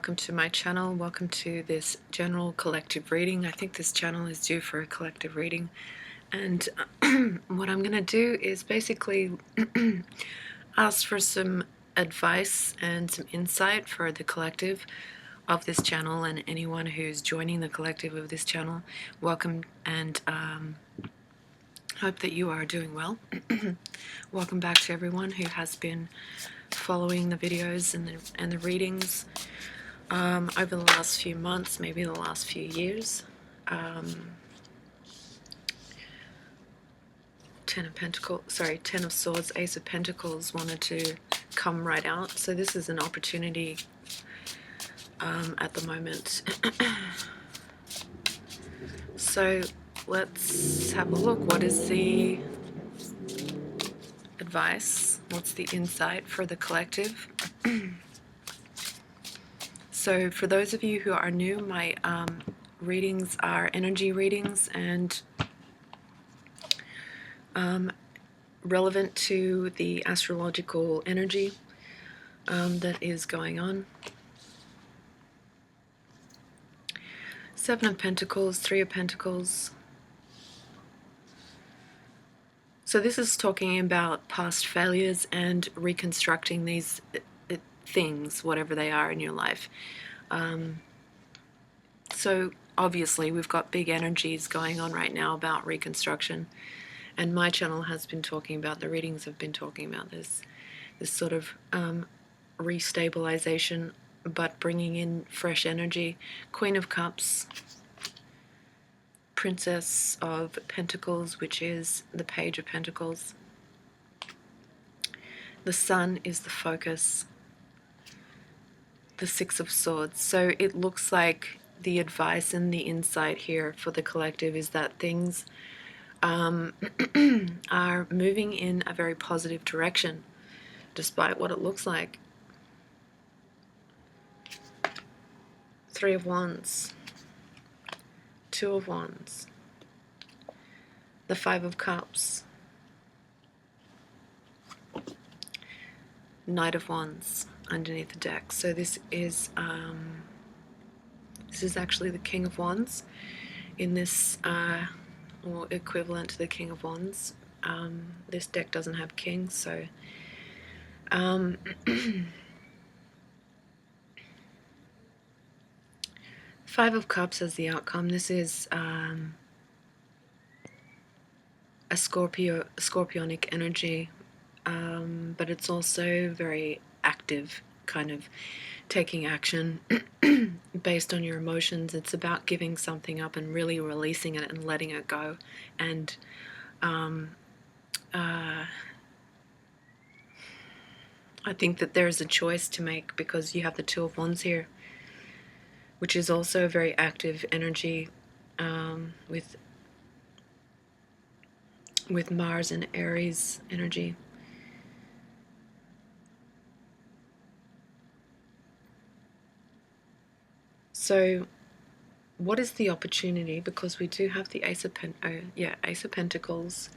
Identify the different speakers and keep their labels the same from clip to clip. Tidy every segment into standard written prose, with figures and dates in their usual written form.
Speaker 1: welcome to my channel. Welcome to this general collective reading. I think this channel is due for a collective reading, and what I'm going to do is basically ask for some advice and some insight for the collective of this channel and anyone who's joining the collective of this channel. Welcome, and hope that you are doing well. Welcome back to everyone who has been following the videos and the readings over the last few months, maybe the last few years. Ten of Swords, Ace of Pentacles wanted to come right out. So this is an opportunity at the moment. So let's have a look. What is the advice? What's the insight for the collective? So for those of you who are new, my readings are energy readings and relevant to the astrological energy that is going on. Seven of Pentacles, Three of Pentacles. So this is talking about past failures and reconstructing these things, whatever they are in your life. So obviously we've got big energies going on right now about reconstruction, and my channel has been talking about, the readings have been talking about this sort of restabilization, but bringing in fresh energy. Queen of Cups, Princess of Pentacles, which is the Page of Pentacles. The Sun is the focus. The Six of Swords. So it looks like the advice and the insight here for the collective is that things are moving in a very positive direction, despite what it looks like. Three of Wands, Two of Wands, the Five of Cups, Knight of Wands underneath the deck. So this is actually the King of Wands in this, or equivalent to the King of Wands. This deck doesn't have kings, so Five of Cups as the outcome. This is a scorpionic energy, but it's also very active, kind of taking action based on your emotions. It's about giving something up and really releasing it and letting it go. And I think that there is a choice to make, because you have the Two of Wands here, which is also a very active energy, with Mars and Aries energy. So what is the opportunity? Because we do have the Ace of Pentacles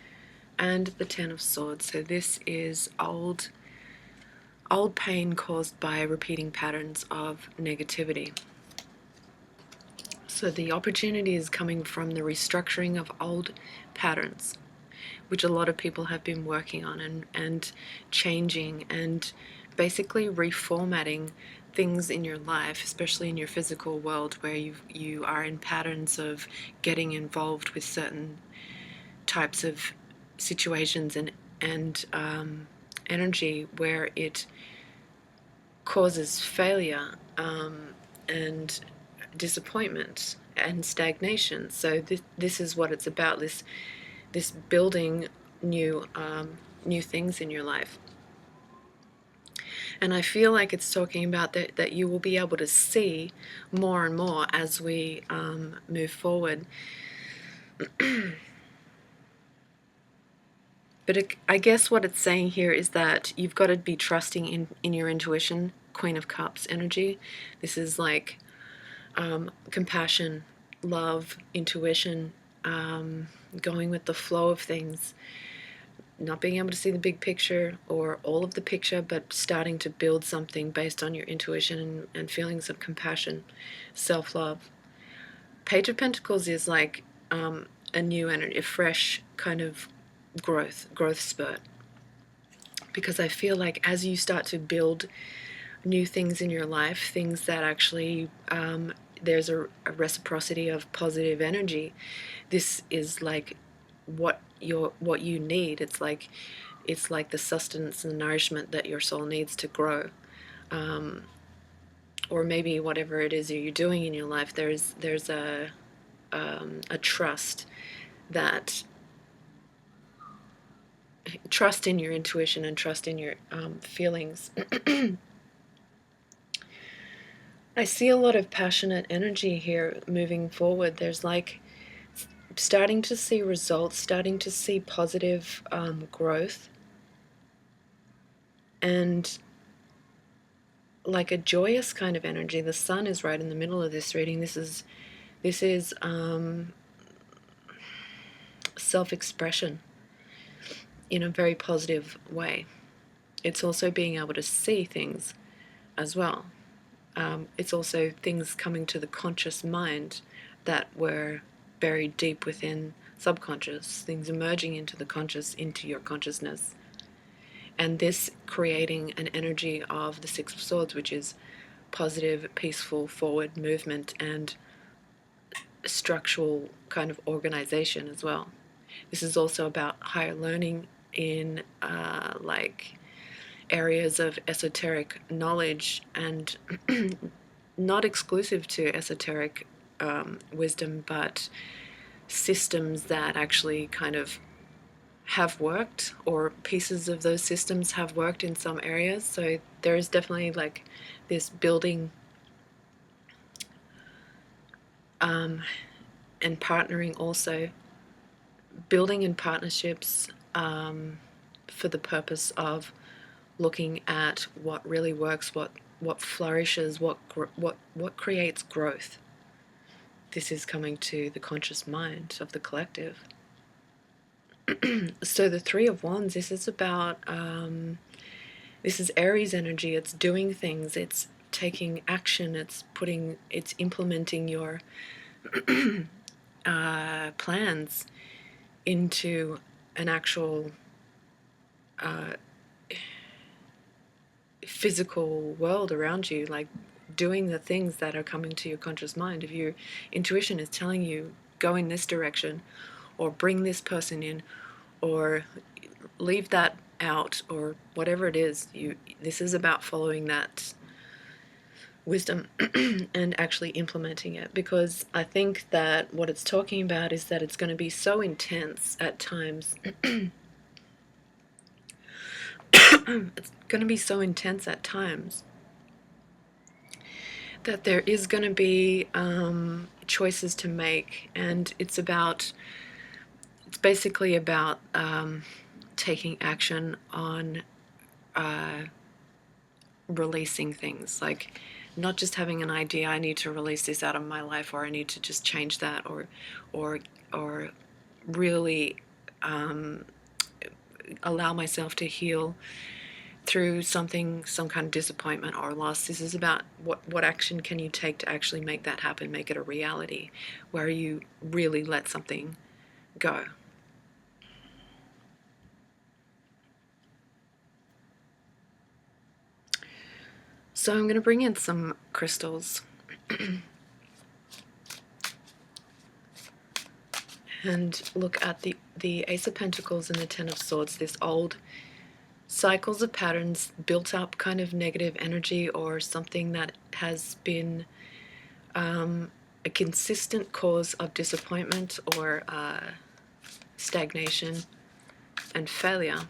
Speaker 1: and the Ten of Swords. So this is old pain caused by repeating patterns of negativity. So the opportunity is coming from the restructuring of old patterns, which a lot of people have been working on and changing and basically reformatting things in your life, especially in your physical world, where you are in patterns of getting involved with certain types of situations and energy where it causes failure and disappointment and stagnation. So this is what it's about, this building new things in your life. And I feel like it's talking about that you will be able to see more and more as we move forward. But I guess what it's saying here is that you've got to be trusting in your intuition. Queen of Cups energy. This is like compassion, love, intuition, going with the flow of things, not being able to see the big picture or all of the picture, but starting to build something based on your intuition and feelings of compassion, self-love. Page of Pentacles is like a new energy, a fresh kind of growth spurt. Because I feel like as you start to build new things in your life, things that actually there's a reciprocity of positive energy. This is like what you need. It's like the sustenance and the nourishment that your soul needs to grow. Or maybe whatever it is that you're doing in your life, there's a trust that trust in your intuition and trust in your feelings. I see a lot of passionate energy here moving forward. There's like starting to see results, starting to see positive growth, and like a joyous kind of energy. The sun is right in the middle of this reading. This is self-expression in a very positive way. It's also being able to see things as well. It's also things coming to the conscious mind that were buried deep within subconscious, things emerging into the conscious, into your consciousness. And this creating an energy of the Six of Swords, which is positive, peaceful, forward movement and structural kind of organization as well. This is also about higher learning in like areas of esoteric knowledge, and not exclusive to esoteric wisdom, but systems that actually kind of have worked, or pieces of those systems have worked in some areas. So there is definitely like this building and partnering, also building in partnerships for the purpose of looking at what really works, what flourishes, what creates growth. This is coming to the conscious mind of the collective. So the Three of Wands, this is about this is Aries energy. It's doing things, it's taking action, it's implementing your plans into an actual physical world around you, like doing the things that are coming to your conscious mind. If your intuition is telling you go in this direction, or bring this person in, or leave that out, or whatever it is, this is about following that wisdom and actually implementing it. Because I think that what it's talking about is that it's going to be so intense at times. It's going to be so intense at times that there is going to be choices to make, and it's basically about taking action on releasing things, like not just having an idea, I need to release this out of my life, or I need to just change that, or really allow myself to heal through some kind of disappointment or loss. This is about what action can you take to actually make that happen, make it a reality, where you really let something go. So I'm going to bring in some crystals and look at the Ace of Pentacles and the Ten of Swords, this old cycles of patterns, built up kind of negative energy, or something that has been a consistent cause of disappointment or stagnation and failure.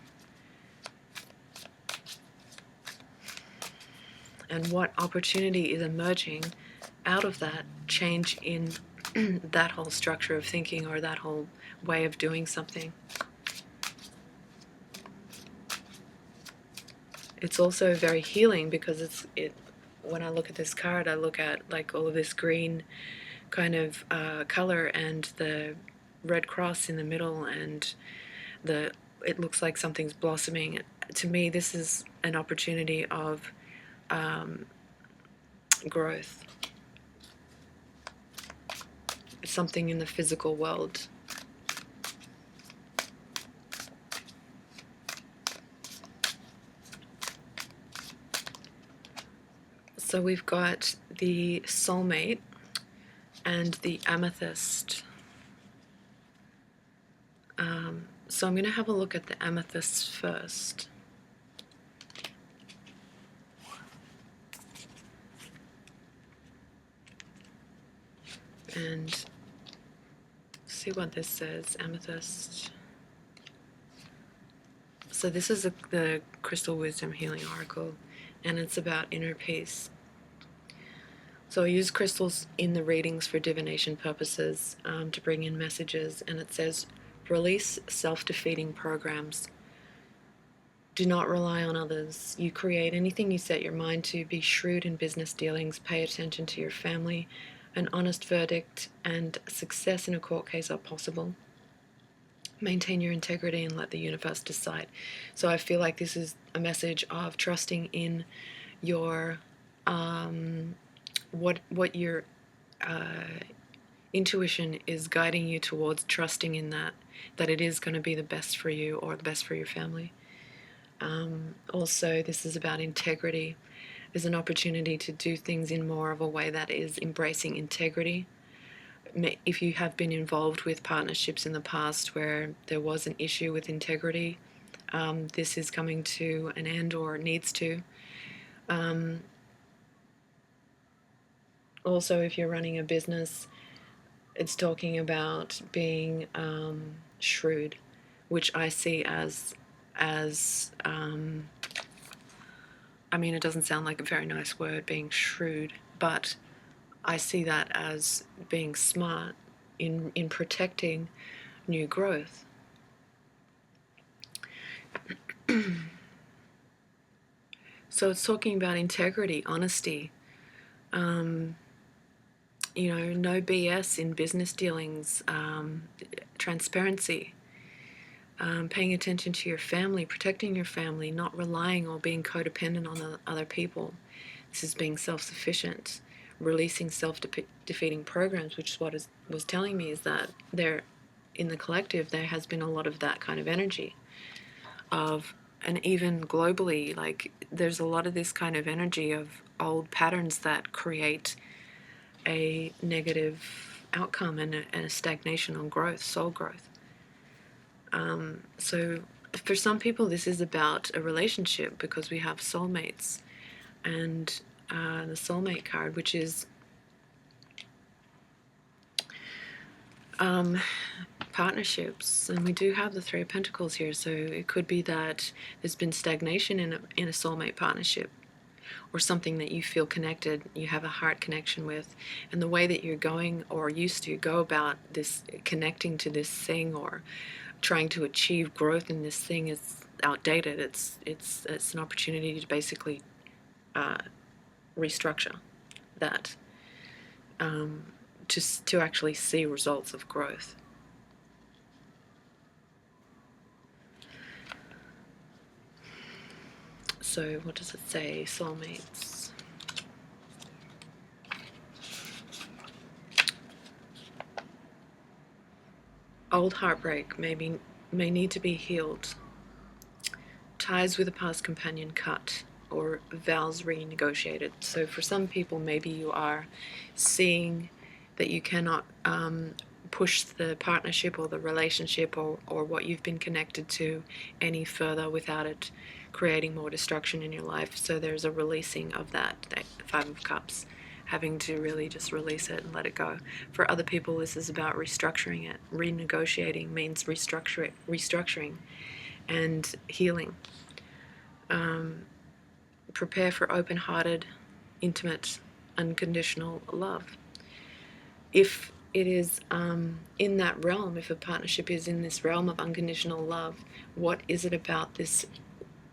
Speaker 1: And what opportunity is emerging out of that change in that whole structure of thinking, or that whole way of doing something. It's also very healing, because when I look at this card, I look at like all of this green kind of color, and the red cross in the middle, and it looks like something's blossoming. To me, this is an opportunity of growth. It's something in the physical world. So we've got the soulmate and the amethyst. So I'm going to have a look at the amethyst first. And see what this says, amethyst. So this is the Crystal Wisdom Healing Oracle, and it's about inner peace. So I use crystals in the readings for divination purposes to bring in messages, and it says, release self-defeating programs. Do not rely on others. You create anything you set your mind to. Be shrewd in business dealings. Pay attention to your family. An honest verdict and success in a court case are possible. Maintain your integrity and let the universe decide. So I feel like this is a message of trusting in your what your intuition is guiding you towards, trusting in that it is going to be the best for you or the best for your family. Also, this is about integrity. There's an opportunity to do things in more of a way that is embracing integrity. If you have been involved with partnerships in the past where there was an issue with integrity, this is coming to an end or needs to. Also, if you're running a business, it's talking about being shrewd, which I see as I mean, it doesn't sound like a very nice word, being shrewd, but I see that as being smart in protecting new growth. So it's talking about integrity, honesty, no BS in business dealings, transparency, paying attention to your family, protecting your family, not relying or being codependent on other people. This is being self-sufficient, releasing self-defeating programs, which is what was telling me is that there, in the collective, there has been a lot of that kind of energy of, and even globally, like there's a lot of this kind of energy of old patterns that create a negative outcome and a stagnation on growth, soul growth. So for some people, this is about a relationship because we have soulmates and the soulmate card, which is partnerships, and we do have the Three of Pentacles here, so it could be that there's been stagnation in a soulmate partnership, or something that you feel connected, you have a heart connection with, and the way that you're going or used to go about this, connecting to this thing or trying to achieve growth in this thing is outdated. It's an opportunity to basically restructure that, to actually see results of growth. So what does it say? Soulmates. Old heartbreak may need to be healed. Ties with a past companion cut, or vows renegotiated. So for some people, maybe you are seeing that you cannot push the partnership or the relationship or what you've been connected to any further without it creating more destruction in your life. So there's a releasing of that Five of Cups, having to really just release it and let it go. For other people, this is about restructuring it. Renegotiating means restructuring and healing. Prepare for open-hearted, intimate, unconditional love. If it is in that realm, if a partnership is in this realm of unconditional love, what is it about this?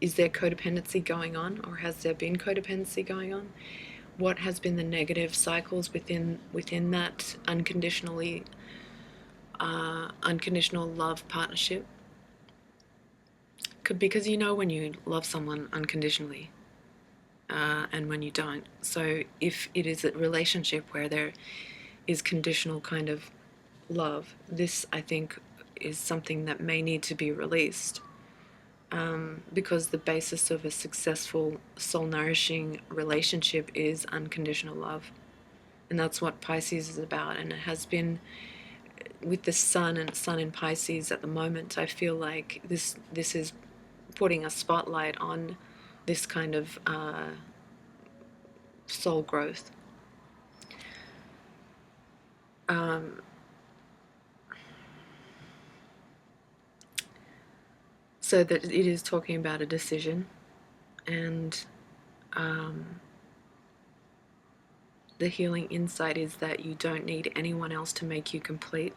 Speaker 1: Is there codependency going on, or has there been codependency going on? What has been the negative cycles within that unconditional love partnership? because you know when you love someone unconditionally, and when you don't. So if it is a relationship where there is conditional kind of love, this I think is something that may need to be released, because the basis of a successful soul nourishing relationship is unconditional love. And that's what Pisces is about, and it has been with the sun and sun in Pisces at the moment. I feel like this is putting a spotlight on this kind of soul growth. So that it is talking about a decision, and the healing insight is that you don't need anyone else to make you complete.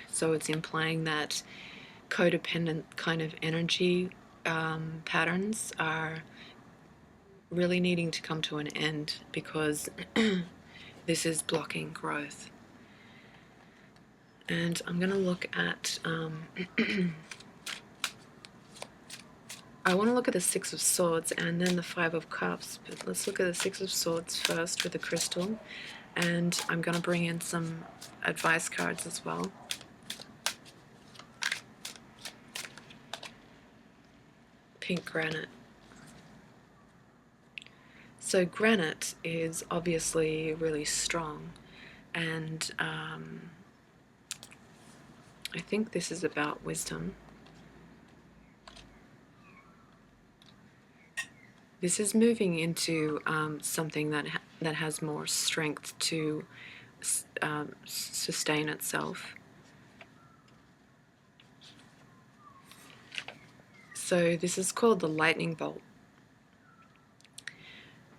Speaker 1: So it's implying that codependent kind of energy patterns are really needing to come to an end, because this is blocking growth. And I'm going to look at I want to look at the Six of Swords and then the Five of Cups, but let's look at the Six of Swords first with the crystal, and I'm going to bring in some advice cards as well. Pink granite. So granite is obviously really strong, and I think this is about wisdom. This is moving into something that has more strength to sustain itself. So this is called the lightning bolt.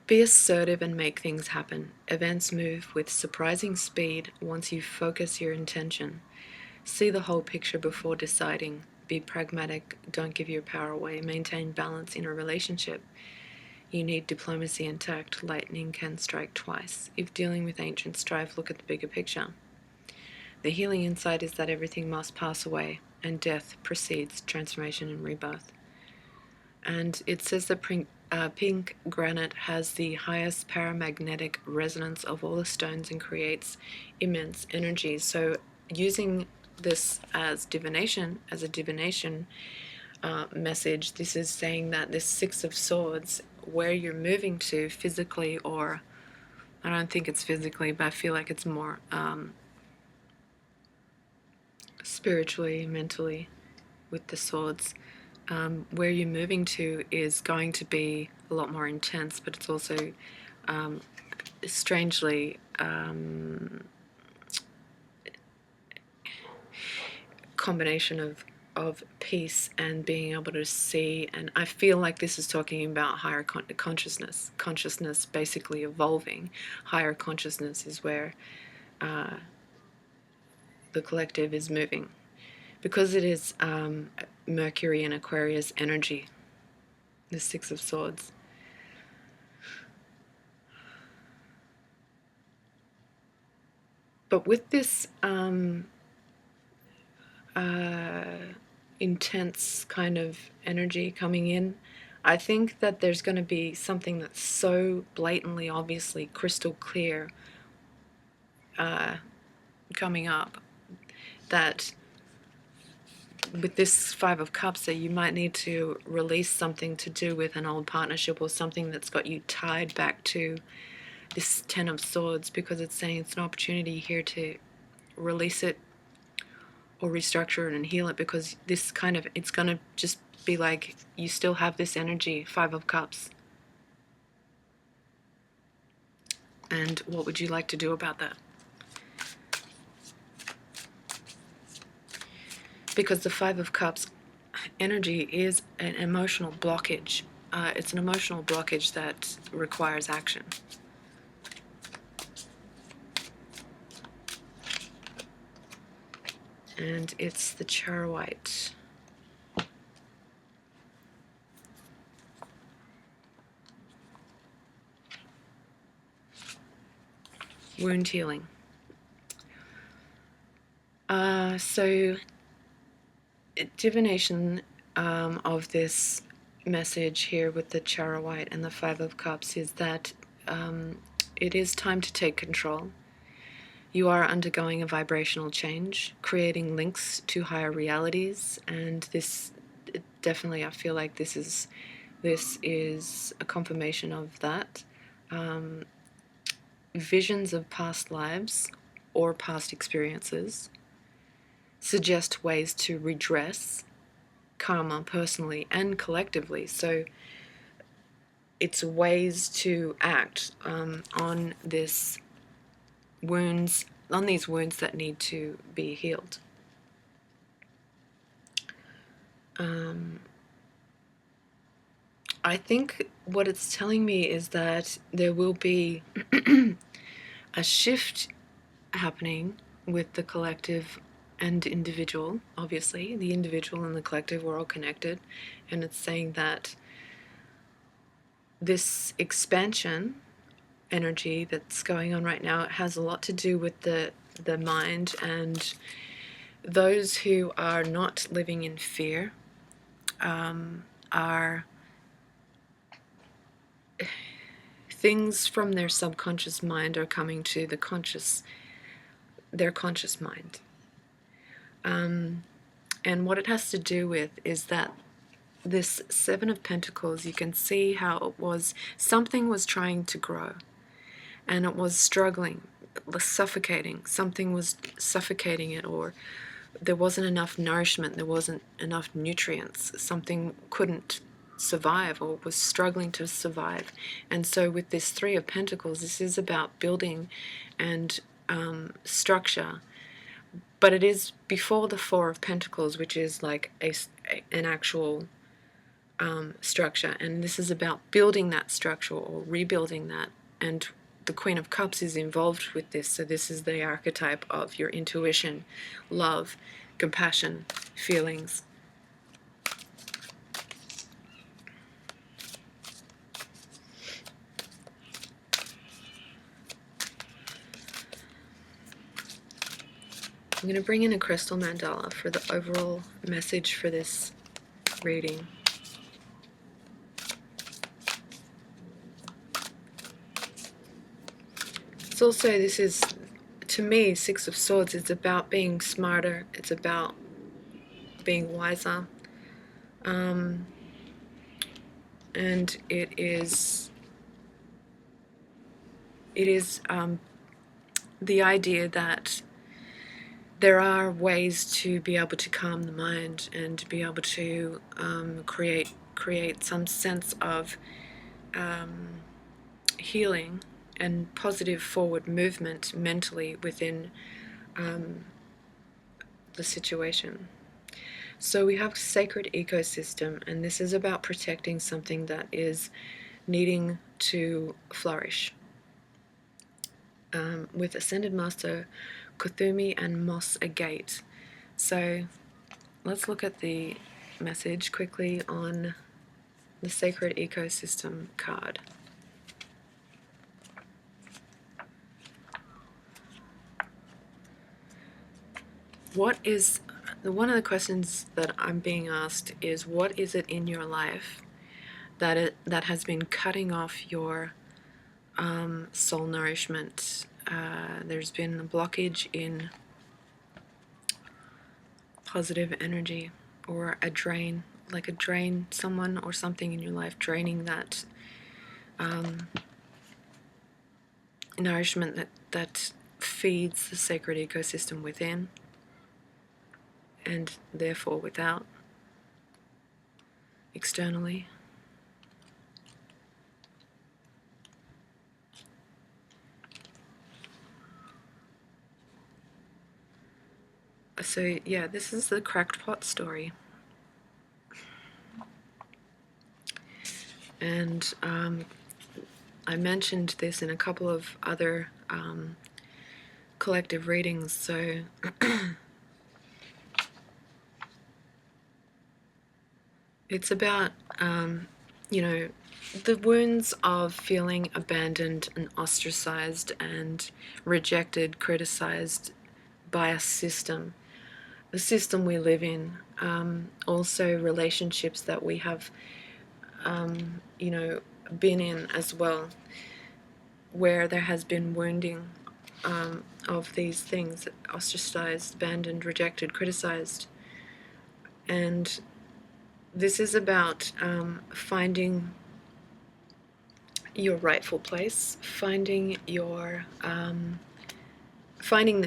Speaker 1: Be assertive and make things happen. Events move with surprising speed once you focus your intention. See the whole picture before deciding. Be pragmatic, don't give your power away. Maintain balance in a relationship. You need diplomacy and tact. Lightning can strike twice. If dealing with ancient strife, look at the bigger picture. The healing insight is that everything must pass away, and death precedes transformation and rebirth. And it says that pink granite has the highest paramagnetic resonance of all the stones and creates immense energy. So using this as divination, as a divination message, this is saying that this Six of Swords, where you're moving to physically, or I don't think it's physically, but I feel like it's more spiritually, mentally, with the swords. Where you're moving to is going to be a lot more intense, but it's also strangely combination of peace and being able to see. And I feel like this is talking about higher consciousness basically evolving. Higher consciousness is where the collective is moving, because it is Mercury and Aquarius energy, the Six of Swords. But with this intense kind of energy coming in, I think that there's going to be something that's so blatantly, obviously, crystal clear coming up, that with this Five of Cups, that you might need to release something to do with an old partnership, or something that's got you tied back to this Ten of Swords, because it's saying it's an opportunity here to release it or restructure it and heal it, because this kind of, it's going to just be like you still have this energy, Five of Cups. And what would you like to do about that? Because the Five of Cups energy is an emotional blockage. It's an emotional blockage that requires action. And it's the Charoite. Wound healing. So divination of this message here with the Charawhite and the Five of Cups is that it is time to take control. You are undergoing a vibrational change, creating links to higher realities, and this definitely, I feel like this is a confirmation of that. Visions of past lives or past experiences suggest ways to redress karma personally and collectively. So it's ways to act on these wounds that need to be healed. I think what it's telling me is that there will be a shift happening with the collective and individual. Obviously, the individual and the collective were all connected, and it's saying that this expansion energy that's going on right now, it has a lot to do with the mind, and those who are not living in fear are things from their subconscious mind are coming to their conscious mind. And what it has to do with is that this Seven of Pentacles, you can see how it was, something was trying to grow and it was struggling, suffocating. Something was suffocating it, or there wasn't enough nourishment, there wasn't enough nutrients. Something couldn't survive or was struggling to survive. And so with this Three of Pentacles, this is about building and structure. But it is before the Four of Pentacles, which is like an actual structure. And this is about building that structure or rebuilding that. And the Queen of Cups is involved with this. So this is the archetype of your intuition, love, compassion, feelings. I'm going to bring in a crystal mandala for the overall message for this reading. It's also, this is, to me, Six of Swords, it's about being smarter, it's about being wiser, and it is the idea that there are ways to be able to calm the mind and to be able to create some sense of healing and positive forward movement mentally within the situation. So we have sacred ecosystem, and this is about protecting something that is needing to flourish. With Ascended Master Kuthumi and Moss Agate. So let's look at the message quickly on the Sacred Ecosystem card. What is, one of the questions that I'm being asked is, what is it in your life that has been cutting off your soul nourishment? There's been a blockage in positive energy, or a drain, like a drain, someone or something in your life draining that nourishment that feeds the sacred ecosystem within and therefore without, externally. So yeah, this is the cracked pot story. And I mentioned this in a couple of other collective readings, so it's about, you know, the wounds of feeling abandoned and ostracized and rejected, criticized by a system, the system we live in, Also relationships that we have, been in as well, where there has been wounding of these things, ostracized, abandoned, rejected, criticized. And this is about finding your rightful place, finding the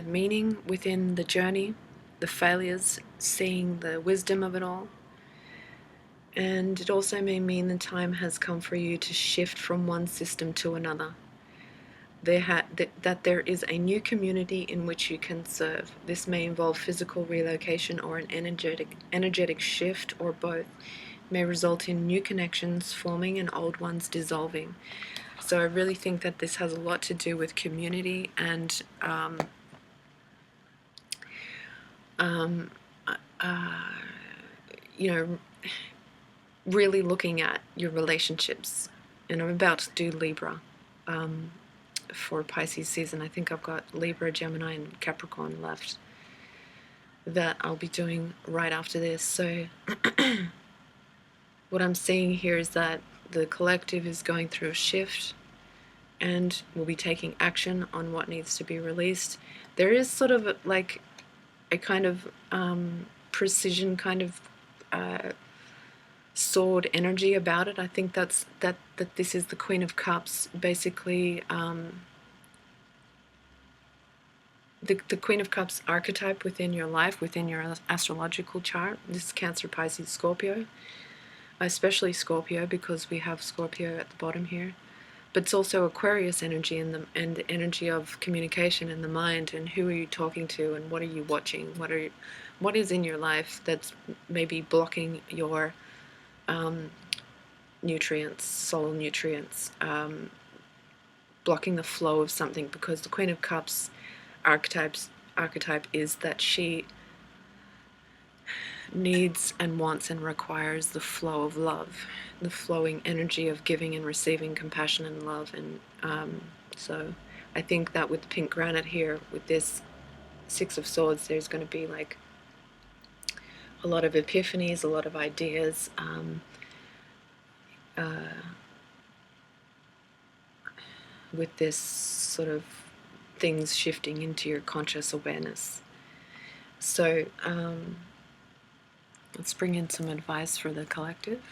Speaker 1: meaning within the journey, the failures, seeing the wisdom of it all. And it also may mean the time has come for you to shift from one system to another. That there is a new community in which you can serve. This may involve physical relocation or an energetic shift, or both. It may result in new connections forming and old ones dissolving. So I really think that this has a lot to do with community and really looking at your relationships. And I'm about to do Libra for Pisces season. I think I've got Libra, Gemini, and Capricorn left that I'll be doing right after this. So what I'm seeing here is that the collective is going through a shift and will be taking action on what needs to be released. There is sort of like a kind of precision kind of sword energy about it. I think that this is the Queen of Cups, basically. The Queen of Cups archetype within your life, within your astrological chart. This is Cancer, Pisces, Scorpio, especially Scorpio, because we have Scorpio at the bottom here. But it's also Aquarius energy, and the energy of communication in the mind, and who are you talking to, and what are you watching, what is in your life that's maybe blocking your nutrients, soul nutrients, blocking the flow of something. Because the Queen of Cups archetype is that she needs and wants and requires the flow of love, the flowing energy of giving and receiving compassion and love. And so I think that with the pink granite here, with this Six of Swords, there's going to be like a lot of epiphanies, a lot of ideas, with this sort of things shifting into your conscious awareness. So let's bring in some advice for the collective.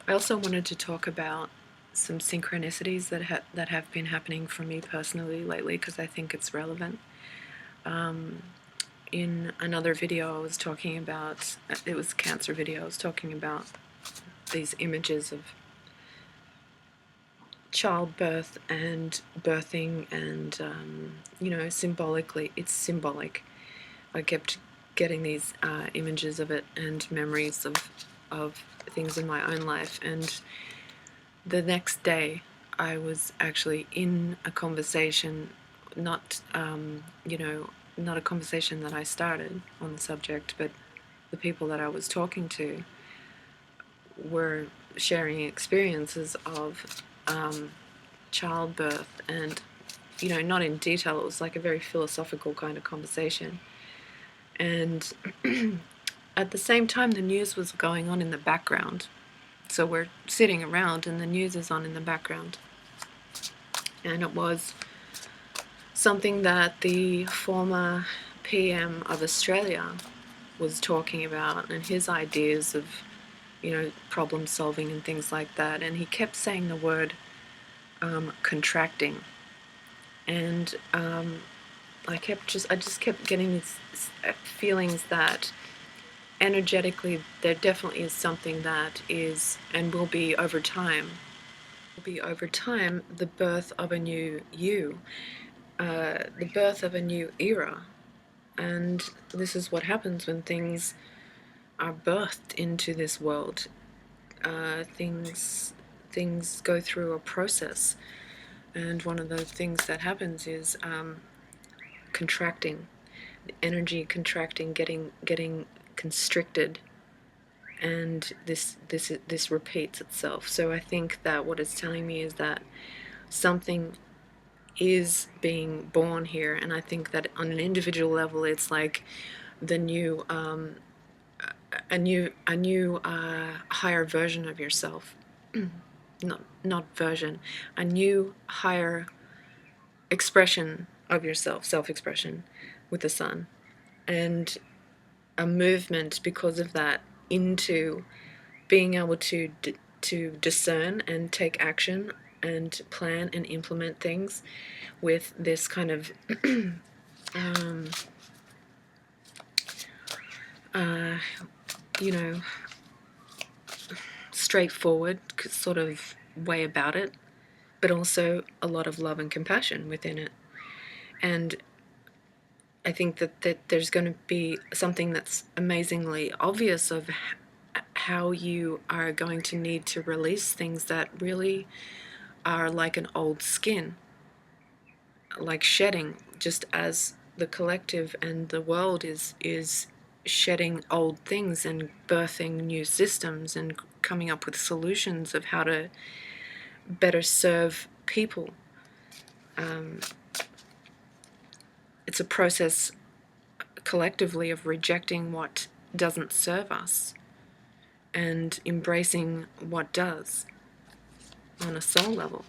Speaker 1: I also wanted to talk about some synchronicities that have been happening for me personally lately, because I think it's relevant. In another video I was talking about, it was a Cancer video, I was talking about these images of childbirth and birthing, and symbolically, it's symbolic. I kept getting these images of it and memories of things in my own life. And the next day I was actually in a conversation, not not a conversation that I started on the subject, but the people that I was talking to were sharing experiences of childbirth, and not in detail. It was like a very philosophical kind of conversation. And at the same time, the news was going on in the background. So we're sitting around and the news is on in the background. And it was something that the former PM of Australia was talking about, and his ideas of, problem solving and things like that. And he kept saying the word contracting. And I just kept getting these feelings that energetically there definitely is something that is and will be over time. The birth of a new you, the birth of a new era. And this is what happens when things are birthed into this world. Things go through a process, and one of the things that happens is contracting, energy contracting, getting constricted, and this repeats itself. So I think that what it's telling me is that something is being born here, and I think that on an individual level, it's like the new higher version of yourself. Not version, a new higher expression of yourself, self-expression with the sun, and a movement because of that into being able to discern and take action and plan and implement things with this kind of you know, straightforward sort of way about it, but also a lot of love and compassion within it. And I think that there's going to be something that's amazingly obvious of how you are going to need to release things that really are like an old skin, like shedding, just as the collective and the world is shedding old things and birthing new systems and coming up with solutions of how to better serve people. It's a process collectively of rejecting what doesn't serve us and embracing what does on a soul level.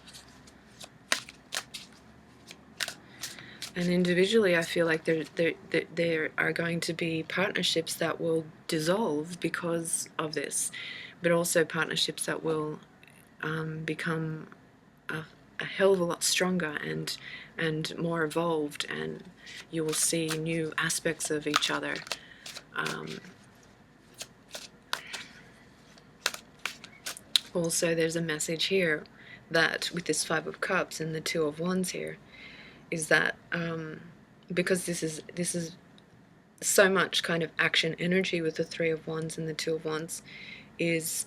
Speaker 1: And individually, I feel like there are going to be partnerships that will dissolve because of this, but also partnerships that will become a hell of a lot stronger and more evolved, and you will see new aspects of each other. Also, there's a message here that with this Five of Cups and the Two of Wands here, is that because this is so much kind of action energy with the Three of Wands and the Two of Wands, is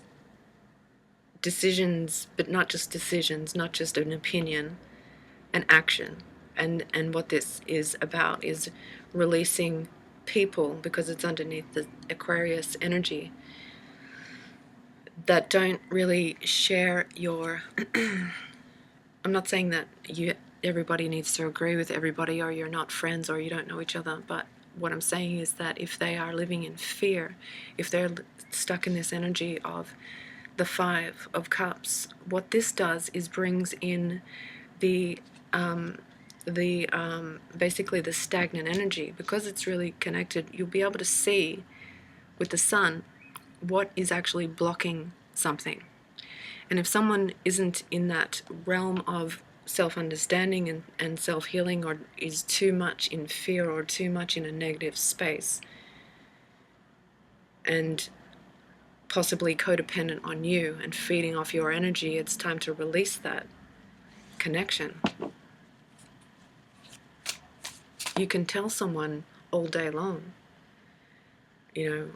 Speaker 1: decisions, but not just decisions, not just an opinion, an action. And what this is about is releasing people, because it's underneath the Aquarius energy, that don't really share your I'm not saying that everybody needs to agree with everybody, or you're not friends, or you don't know each other, but what I'm saying is that if they are living in fear, if they're stuck in this energy of the Five of Cups, what this does is brings in the basically the stagnant energy. Because it's really connected, you'll be able to see with the sun what is actually blocking something. And if someone isn't in that realm of self-understanding and self-healing, or is too much in fear or too much in a negative space and possibly codependent on you and feeding off your energy, it's time to release that connection. You can tell someone all day long, you know,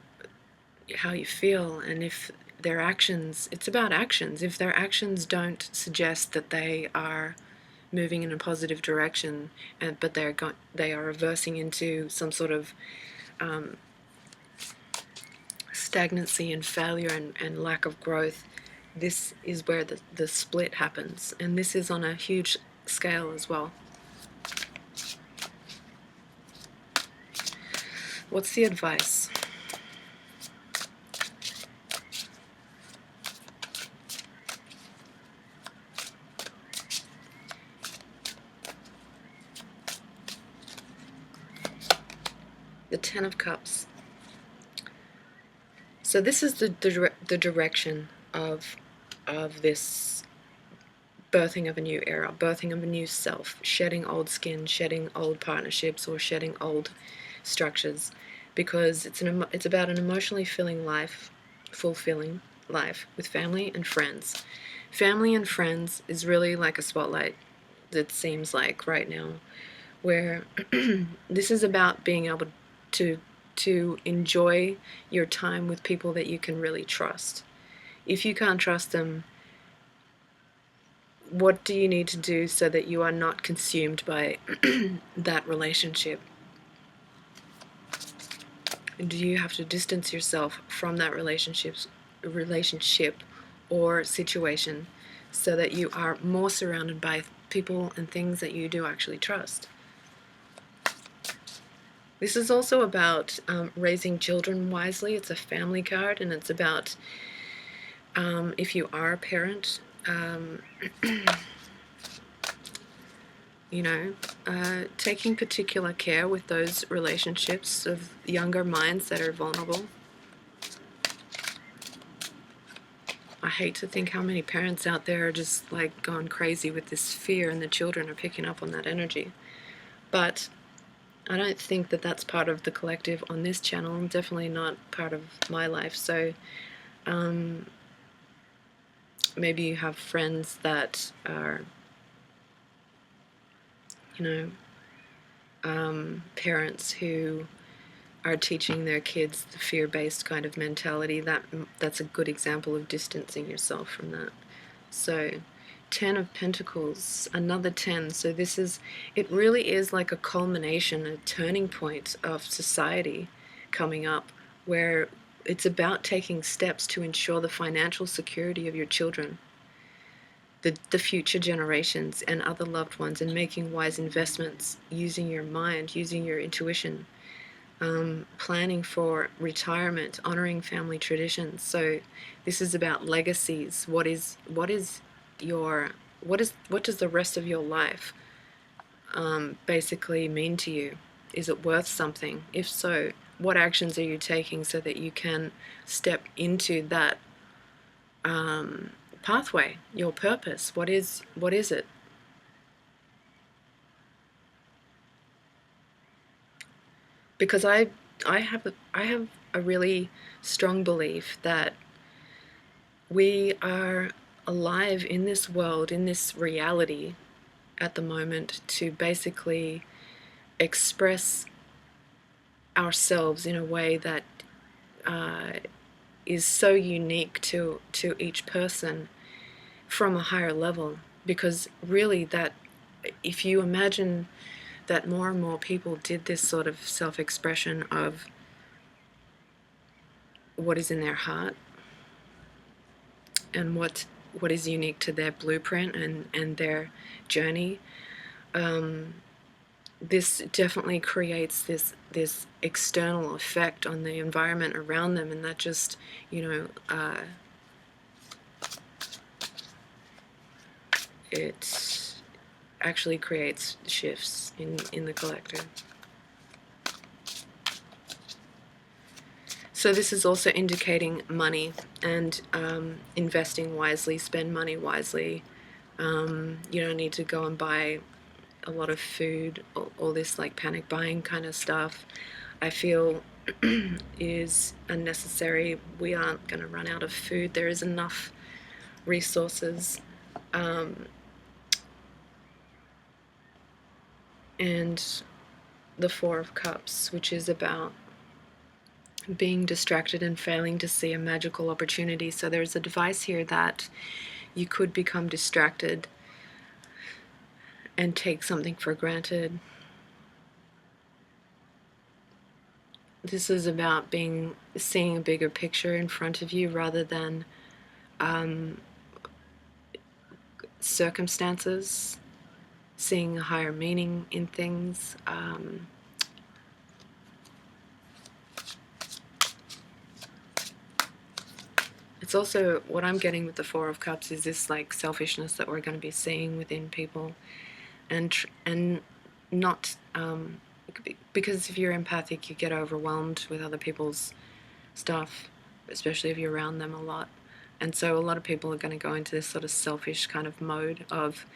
Speaker 1: how you feel, and if their actions, it's about actions. If their actions don't suggest that they are moving in a positive direction, but they are reversing into some sort of stagnancy and failure and lack of growth, this is where the split happens. And this is on a huge scale as well. What's the advice? The Ten of Cups. So this is the direction of this birthing of a new era, birthing of a new self, shedding old skin, shedding old partnerships, or shedding old structures, because it's about an emotionally fulfilling life with family and friends. Family and friends is really like a spotlight, it seems like right now, where this is about being able to enjoy your time with people that you can really trust. If you can't trust them, what do you need to do so that you are not consumed by that relationship? do you have to distance yourself from that relationship or situation so that you are more surrounded by people and things that you do actually trust? This is also about raising children wisely. It's a family card, and it's about if you are a parent, taking particular care with those relationships of younger minds that are vulnerable. I hate to think how many parents out there are just like gone crazy with this fear, and the children are picking up on that energy. But I don't think that that's part of the collective on this channel, and definitely not part of my life. So maybe you have friends that are, parents who are teaching their kids the fear-based kind of mentality. That's a good example of distancing yourself from that. So 10 of Pentacles, another 10. So it really is like a culmination, a turning point of society coming up, where it's about taking steps to ensure the financial security of your children, the future generations and other loved ones, and making wise investments, using your mind, using your intuition, planning for retirement, honoring family traditions. So this is about legacies. What does the rest of your life basically mean to you? Is it worth something? If so, what actions are you taking so that you can step into that pathway, your purpose? What is it? Because I have a really strong belief that we are alive in this world, in this reality at the moment, to basically express ourselves in a way that is so unique to each person from a higher level. Because really, that if you imagine that more and more people did this sort of self-expression of what is in their heart and what is unique to their blueprint and their journey, this definitely creates this external effect on the environment around them, and that just it actually creates shifts in the collective. So this is also indicating money and investing wisely, spend money wisely. You don't need to go and buy a lot of food, all this like panic buying kind of stuff. I feel is unnecessary. We aren't going to run out of food. There is enough resources. And the Four of Cups, which is about being distracted and failing to see a magical opportunity. So there's a device here that you could become distracted and take something for granted. This is about seeing a bigger picture in front of you rather than circumstances, seeing a higher meaning in things. It's also, what I'm getting with the Four of Cups is this like selfishness that we're going to be seeing within people, and not because if you're empathic, you get overwhelmed with other people's stuff, especially if you're around them a lot. And so a lot of people are going to go into this sort of selfish kind of mode of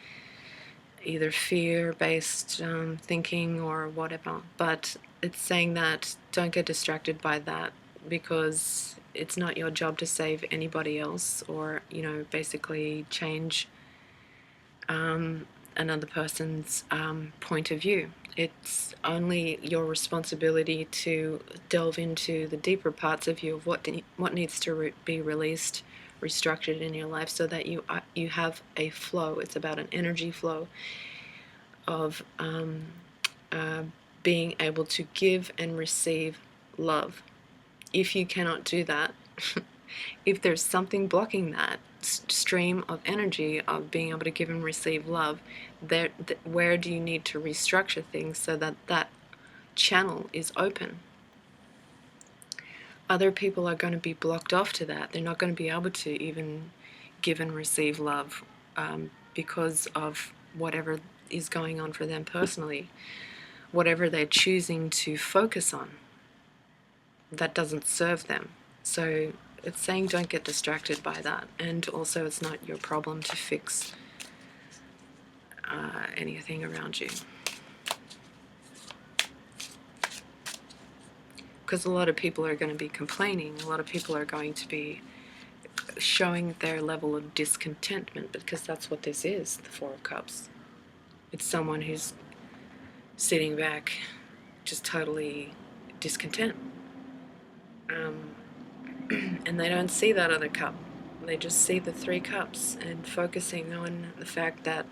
Speaker 1: either fear-based thinking or whatever. But it's saying that don't get distracted by that, because it's not your job to save anybody else or, basically change another person's point of view. It's only your responsibility to delve into the deeper parts of you of what needs to be released, restructured in your life, so that you have a flow. It's about an energy flow of being able to give and receive love if you cannot do that, if there's something blocking that stream of energy of being able to give and receive love, where do you need to restructure things so that that channel is open? Other people are going to be blocked off to that. They're not going to be able to even give and receive love because of whatever is going on for them personally, whatever they're choosing to focus on that doesn't serve them. So it's saying don't get distracted by that, and also it's not your problem to fix anything around you. Because a lot of people are going to be complaining, a lot of people are going to be showing their level of discontentment, because that's what this is, the Four of Cups. It's someone who's sitting back just totally discontent. And they don't see that other cup. They just see the Three Cups and focusing on the fact that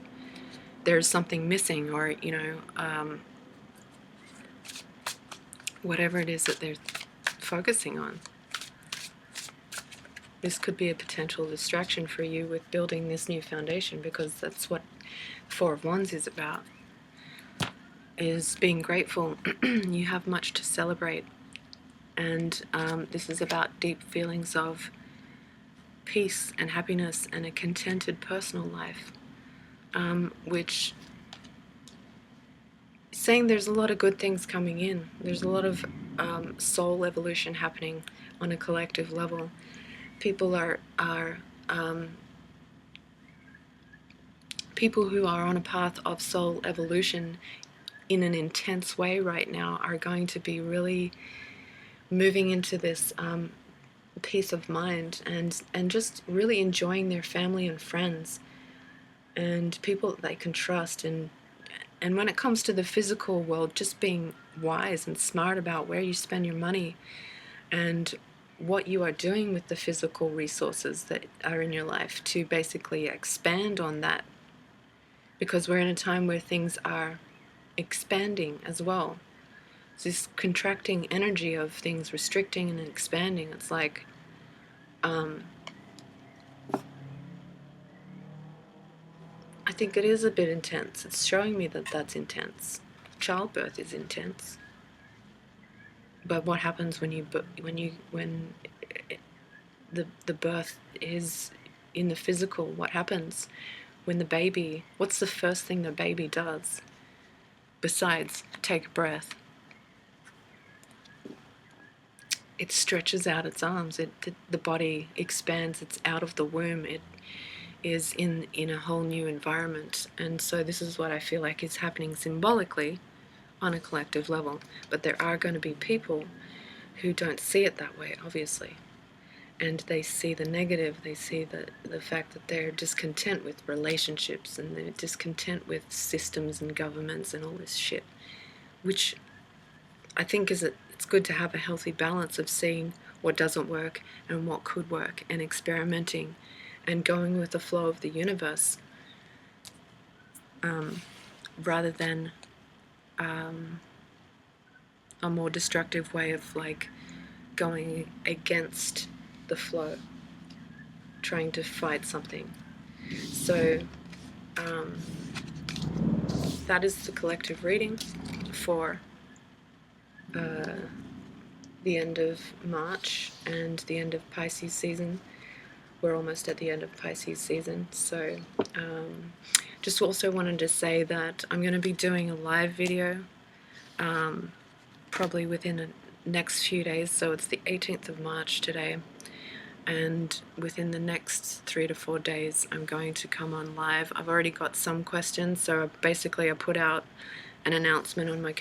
Speaker 1: there's something missing, or, you know, whatever it is that they're focusing on. This could be a potential distraction for you with building this new foundation, because that's what Four of Wands is about, is being grateful. You have much to celebrate, and this is about deep feelings of peace and happiness and a contented personal life, which saying there's a lot of good things coming in. There's a lot of soul evolution happening on a collective level. People people who are on a path of soul evolution in an intense way right now are going to be really moving into this peace of mind, and just really enjoying their family and friends and people that they can trust. And when it comes to the physical world, just being wise and smart about where you spend your money and what you are doing with the physical resources that are in your life to basically expand on that, because we're in a time where things are expanding as well. It's this contracting energy of things restricting and expanding. It's like I think it is a bit intense. It's showing me that that's intense. Childbirth is intense. But what happens when the birth is in the physical? What happens when the baby? What's the first thing the baby does besides take a breath? It stretches out its arms. The body expands. It's out of the womb. It is in a whole new environment. And so this is what I feel like is happening symbolically on a collective level. But there are going to be people who don't see it that way, obviously. And they see the negative. They see the fact that they're discontent with relationships, and they're discontent with systems and governments and all this shit, which I think it's good to have a healthy balance of seeing what doesn't work and what could work, and experimenting and going with the flow of the universe, rather than a more destructive way of like going against the flow, trying to fight something. So that is the collective reading for the end of March and the end of Pisces season. We're almost at the end of Pisces season, so just also wanted to say that I'm going to be doing a live video probably within the next few days. So it's the 18th of March today, and within the next 3 to 4 days I'm going to come on live. I've already got some questions, so basically I put out an announcement on my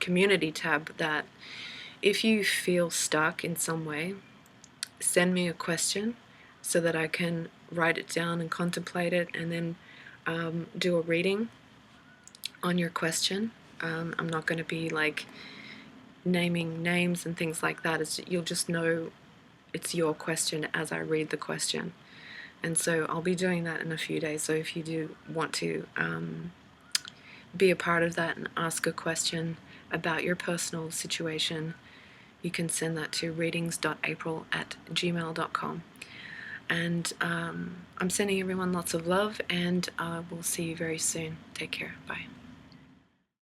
Speaker 1: community tab that if you feel stuck in some way, send me a question so that I can write it down and contemplate it, and then do a reading on your question. I'm not going to be like naming names and things like that. You'll just know it's your question as I read the question. And so I'll be doing that in a few days. So if you do want to be a part of that and ask a question about your personal situation, you can send that to readings.april@gmail.com. And I'm sending everyone lots of love, and we'll see you very soon. Take care. Bye.